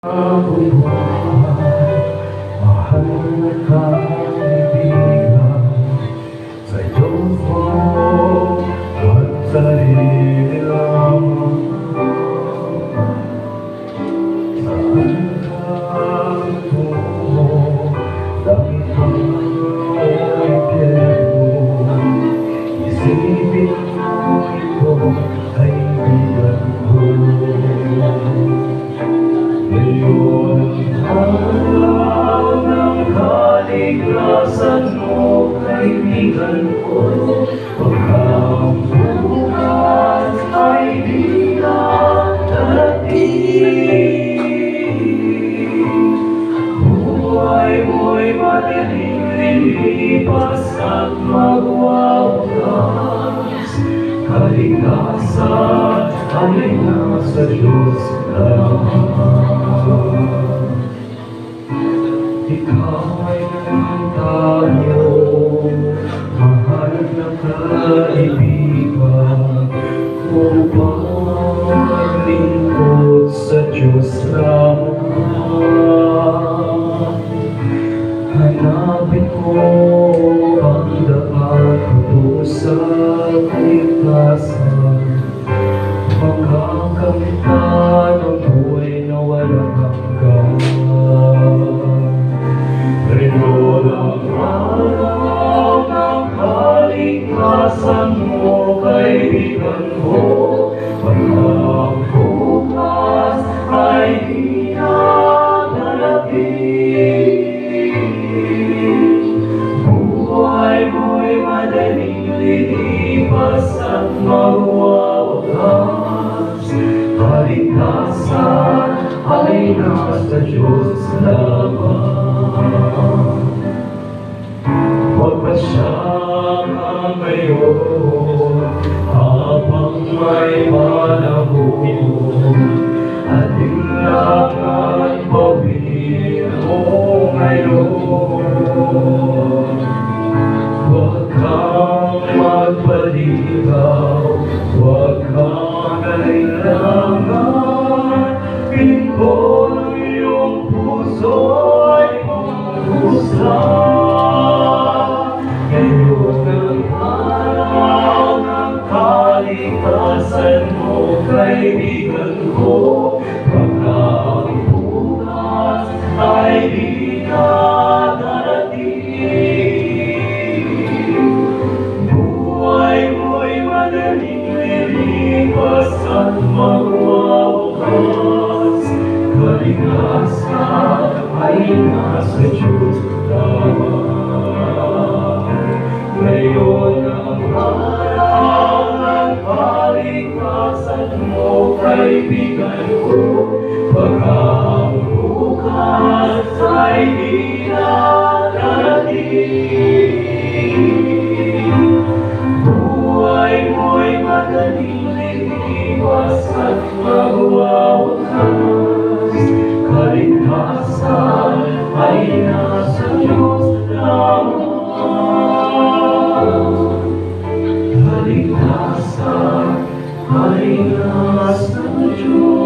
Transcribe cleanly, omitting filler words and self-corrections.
Mahal na kaibigan, sa Diyos mo at sarili lamang. Saan ka tungo, langit mo o impyerno, isipin mo ito, kaibigan ko. Ngayon ang araw ng kaligtasan mo, kaibigan ko. Pagkang bukas ay di na darating. Buhay mo'y madaling lilipas at magwawakas. Kaligtasan ay nasa Diyos lamang. Ikaw ay tayo, mahal na kaibigan, upang maglingkod sa Diyos lamang. Hanapin mo ang dapat ko sa kaligtasan, makakamit ka ng buhay na walang hanggan. Ngayon ang araw ng kaligtasan mo, kaibigan ko. Pagkang bukas ay di na darating. Buhay mo'y madaling lilipas at magwawakas. Kaligtasan ay nasa Diyos lamang. Magpasya ka ngayon habang may panahon, alinlangan pawin mo ngayon. Huwag kang magpaligaw, huwag kang kailangan, pinto ng iyong puso'y magpusta. Ngayon ang araw ng kaligtasan mo, kaibigan ko. Baka ang bukas ay di na darating. Buhay mo'y madaling lilipas at magwawakas. Kaligtasan ay nasa Diyos lamang. Ngayon ang araw ng kaligtasan mo, kaibigan ko. Baka ang bukas ay di na darating. Buhay mo'y madaling lilipas at magwawakas. Kaligtasan ay nasa Diyos lamang. Kaligtasan ay nasa Diyos